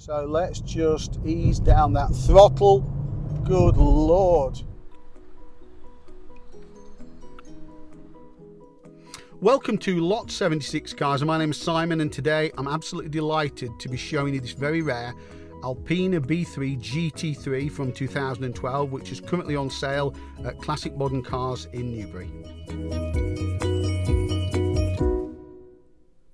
So let's just ease down that throttle. Good Lord. Welcome to Lot 76 Cars, and my name is Simon, and today I'm absolutely delighted to be showing you this very rare Alpina B3 GT3 from 2012, which is currently on sale at Classic Modern Cars in Newbury.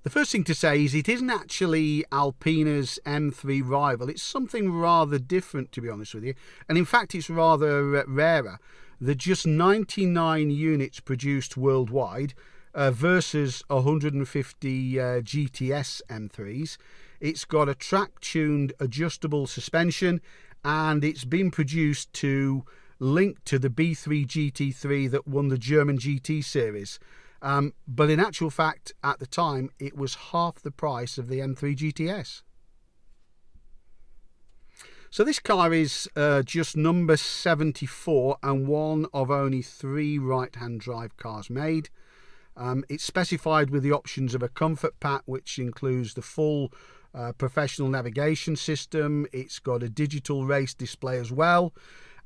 The first thing to say is it isn't actually Alpina's M3 rival. It's something rather different, to be honest with you, and in fact it's rather rarer. There are just 99 units produced worldwide versus 150 GTS M3s. It's got a track-tuned adjustable suspension, and it's been produced to link to the B3 GT3 that won the German GT series. But in actual fact, at the time, it was half the price of the M3 GTS. So this car is just number 74 and one of only 3 right-hand drive cars made. It's specified with the options of a comfort pack, which includes the full professional navigation system. It's got a digital race display as well,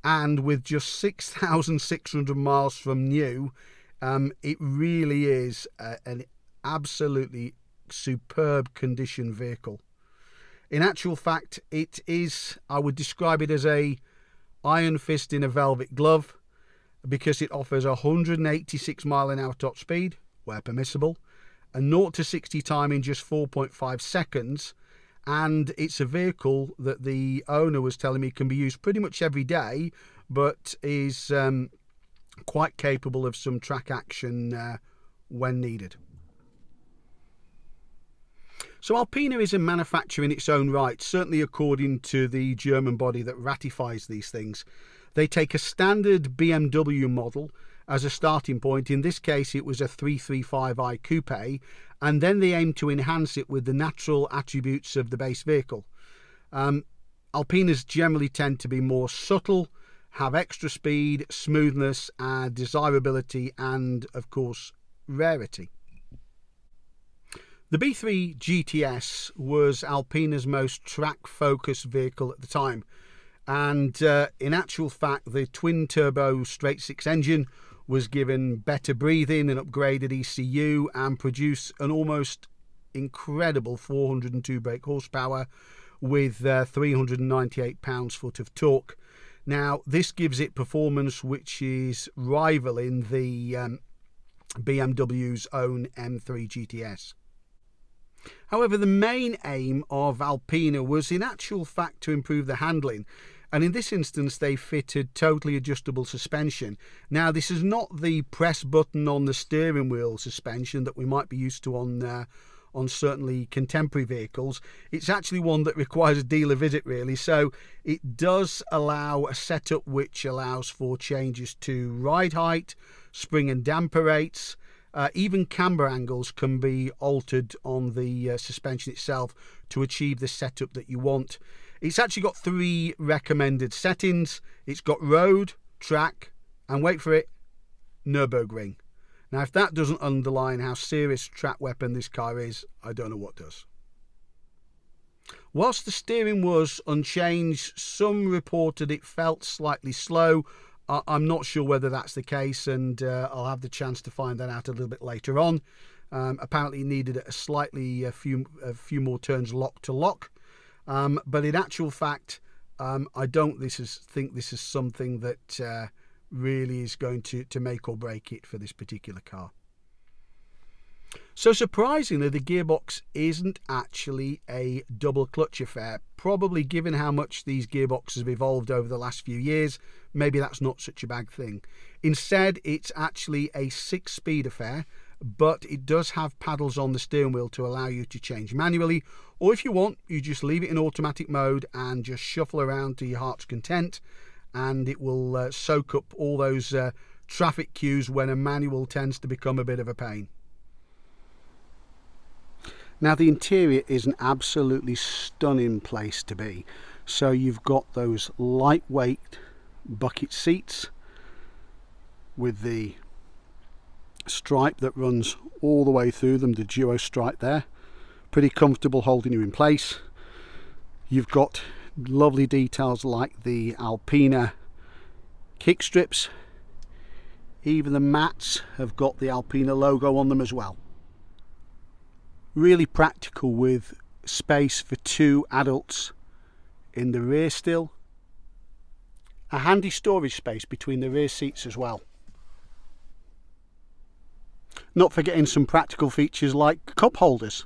and with just 6,600 miles from new, it really is an absolutely superb condition vehicle. In actual fact, it is, I would describe it as a iron fist in a velvet glove, because it offers 186 mile an hour top speed where permissible, a 0 to 60 time in just 4.5 seconds, and it's a vehicle that the owner was telling me can be used pretty much every day, but is quite capable of some track action when needed. So Alpina is a manufacturer in its own right, certainly according to the German body that ratifies these things. They take a standard BMW model as a starting point. In this case it was a 335i coupe, and then they aim to enhance it with the natural attributes of the base vehicle. Alpinas generally tend to be more subtle, have extra speed, smoothness, desirability, and of course rarity. The B3 GTS was Alpina's most track-focused vehicle at the time, and in actual fact the twin-turbo straight-six engine was given better breathing and upgraded ECU and produced an almost incredible 402 brake horsepower with 398 pounds-foot of torque. Now, this gives it performance which is rivaling the BMW's own M3 GTS. However, the main aim of Alpina was in actual fact to improve the handling, and in this instance they fitted totally adjustable suspension. Now, this is not the press button on the steering wheel suspension that we might be used to on certainly contemporary vehicles. It's actually one that requires a dealer visit, really. So it does allow a setup which allows for changes to ride height, spring and damper rates, even camber angles can be altered on the suspension itself to achieve the setup that you want. It's actually got 3 recommended settings. It's got road, track, and wait for it, Nürburgring. Now, if that doesn't underline how serious a track weapon this car is, I don't know what does. Whilst the steering was unchanged, some reported it felt slightly slow. I'm not sure whether that's the case, and I'll have the chance to find that out a little bit later on. Apparently it needed a few more turns lock to lock, but in actual fact, I don't think this is something that really is going to make or break it for this particular car. So surprisingly, the gearbox isn't actually a double clutch affair. Probably given how much these gearboxes have evolved over the last few years, maybe that's not such a bad thing. Instead, it's actually a 6-speed affair, but it does have paddles on the steering wheel to allow you to change manually, or if you want, you just leave it in automatic mode and just shuffle around to your heart's content, and it will soak up all those traffic cues when a manual tends to become a bit of a pain. Now, the interior is an absolutely stunning place to be. So you've got those lightweight bucket seats with the stripe that runs all the way through them, the duo stripe there. Pretty comfortable, holding you in place. You've got lovely details like the Alpina kick strips. Even the mats have got the Alpina logo on them as well. Really practical, with space for 2 adults in the rear still. A handy storage space between the rear seats as well. Not forgetting some practical features like cup holders.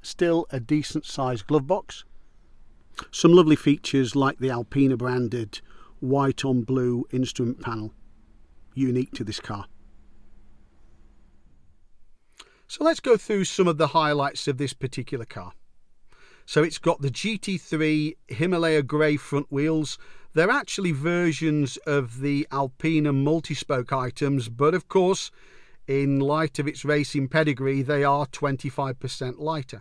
Still a decent sized glove box. Some lovely features like the Alpina branded white on blue instrument panel, unique to this car. So let's go through some of the highlights of this particular car. So it's got the GT3 Himalaya grey front wheels. They're actually versions of the Alpina multi-spoke items, but of course, in light of its racing pedigree, they are 25% lighter.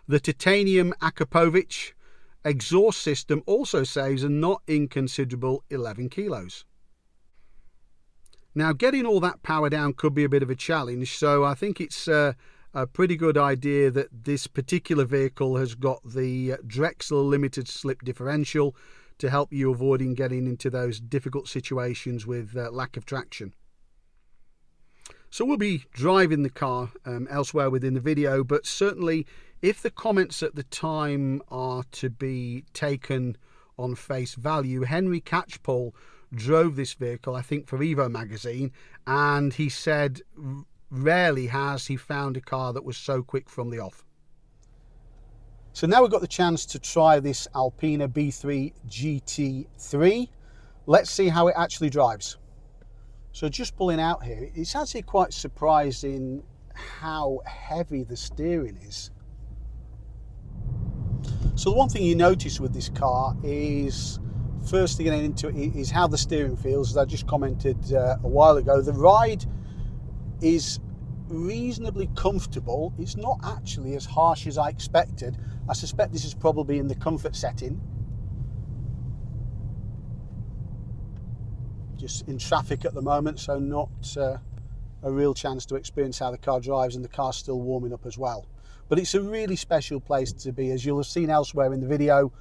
The titanium Akapovich exhaust system also saves a not inconsiderable 11 kilos. Now, getting all that power down could be a bit of a challenge, so I think it's a pretty good idea that this particular vehicle has got the Drexel limited slip differential to help you avoiding getting into those difficult situations with lack of traction. So we'll be driving the car elsewhere within the video, but certainly if the comments at the time are to be taken on face value, Henry Catchpole drove this vehicle, I think, for Evo magazine, and he said rarely has he found a car that was so quick from the off. So now we've got the chance to try this Alpina B3 GT3. Let's see how it actually drives. So just pulling out here, it's actually quite surprising how heavy the steering is. So the one thing you notice with this car is, first thing getting into it is how the steering feels. As I just commented a while ago, the ride is reasonably comfortable. It's not actually as harsh as I expected. I suspect this is probably in the comfort setting. Just in traffic at the moment, so not a real chance to experience how the car drives, and the car's still warming up as well. But it's a really special place to be. As you'll have seen elsewhere in the video,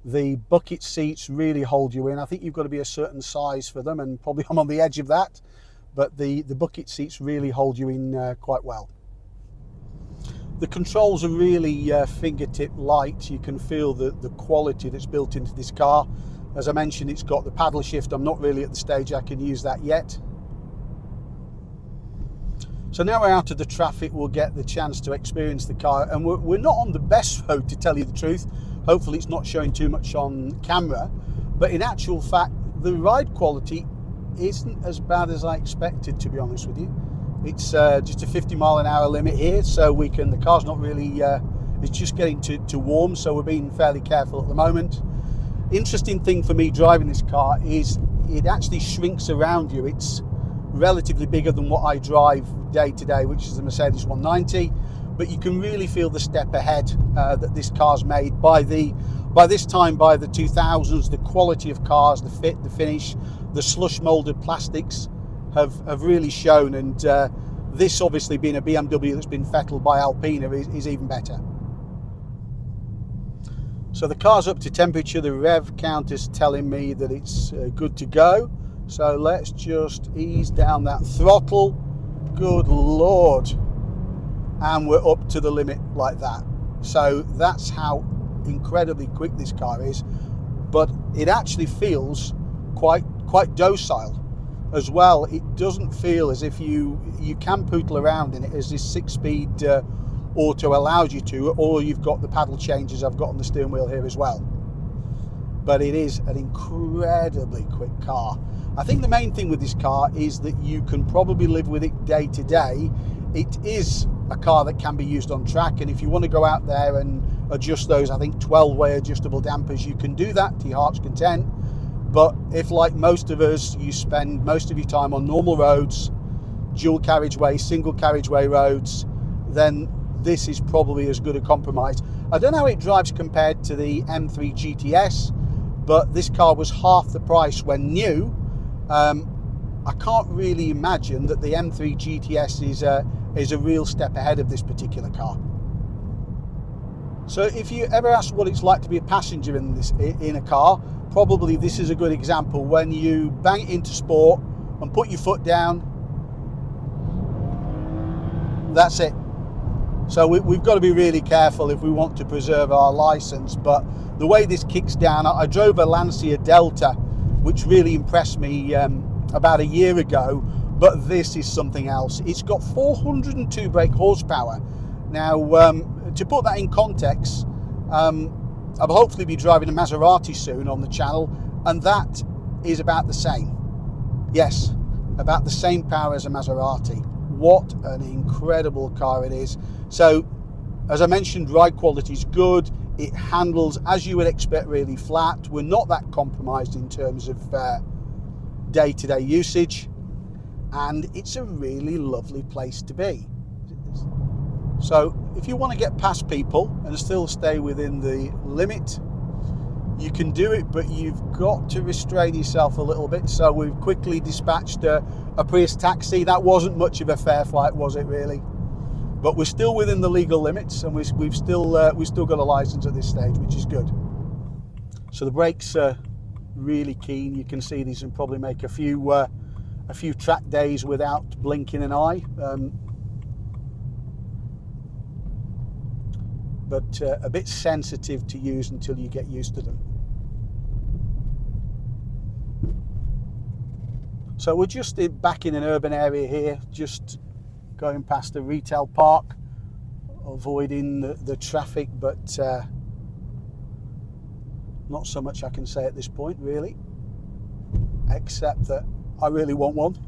the bucket seats really hold you in. I think you've got to be a certain size for them, and probably I'm on the edge of that, but the bucket seats really hold you in quite well. The controls are really fingertip light. You can feel the quality that's built into this car. As I mentioned, it's got the paddle shift. I'm not really at the stage I can use that yet. So now we're out of the traffic, we'll get the chance to experience the car, and we're not on the best road, to tell you the truth. Hopefully it's not showing too much on camera, but in actual fact the ride quality isn't as bad as I expected, to be honest with you. It's just a 50-mile-an-hour limit here, so the car's not really it's just getting to warm, so we're being fairly careful at the moment. Interesting thing for me driving this car is it actually shrinks around you. It's relatively bigger than what I drive day to day, which is the Mercedes 190, but you can really feel the step ahead that this car's made. By this time, by the 2000s, the quality of cars, the fit, the finish, the slush molded plastics have really shown, and this obviously being a BMW that's been fettled by Alpina is even better. So the car's up to temperature, the rev counter's telling me that it's good to go. So let's just ease down that throttle. Good Lord. And we're up to the limit like that. So that's how incredibly quick this car is. But it actually feels quite docile as well. It doesn't feel as if you can poodle around in it as this 6-speed auto allows you to, or you've got the paddle changes I've got on the steering wheel here as well. But it is an incredibly quick car. I think the main thing with this car is that you can probably live with it day to day. It is a car that can be used on track, and if you want to go out there and adjust those, I think 12-way adjustable dampers, you can do that to your heart's content. But if, like most of us, you spend most of your time on normal roads, dual carriageway, single carriageway roads, then this is probably as good a compromise. I don't know how it drives compared to the M3 GTS, but this car was half the price when new. I can't really imagine that the M3 GTS is a real step ahead of this particular car. So if you ever ask what it's like to be a passenger in a car, probably this is a good example. When you bang it into sport and put your foot down, that's it. So we've got to be really careful if we want to preserve our license. But the way this kicks down, I drove a Lancia Delta, which really impressed me about a year ago, but this is something else. It's got 402 brake horsepower. Now, to put that in context, I'll hopefully be driving a Maserati soon on the channel, and that is about the same. Yes, about the same power as a Maserati. What an incredible car it is. So, as I mentioned, ride quality is good. It handles, as you would expect, really flat. We're not that compromised in terms of day-to-day usage, and it's a really lovely place to be. So if you want to get past people and still stay within the limit, you can do it, but you've got to restrain yourself a little bit. So we've quickly dispatched a Prius taxi. That wasn't much of a fair fight, was it really? But we're still within the legal limits, and we've still got a license at this stage, which is good. So the brakes are really keen. You can see these and probably make a few track days without blinking an eye. But a bit sensitive to use until you get used to them. So we're just back in an urban area here, just going past a retail park, avoiding the traffic, but not so much I can say at this point really, except that I really want one.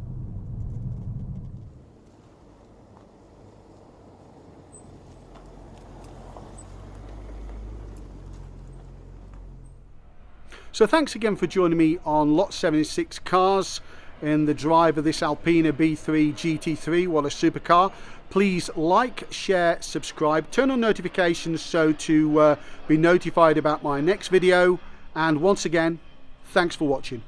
So thanks again for joining me on Lot 76 Cars in the drive of this Alpina B3 GT3. What a supercar. Please like, share, subscribe, turn on notifications so to be notified about my next video. And once again, thanks for watching.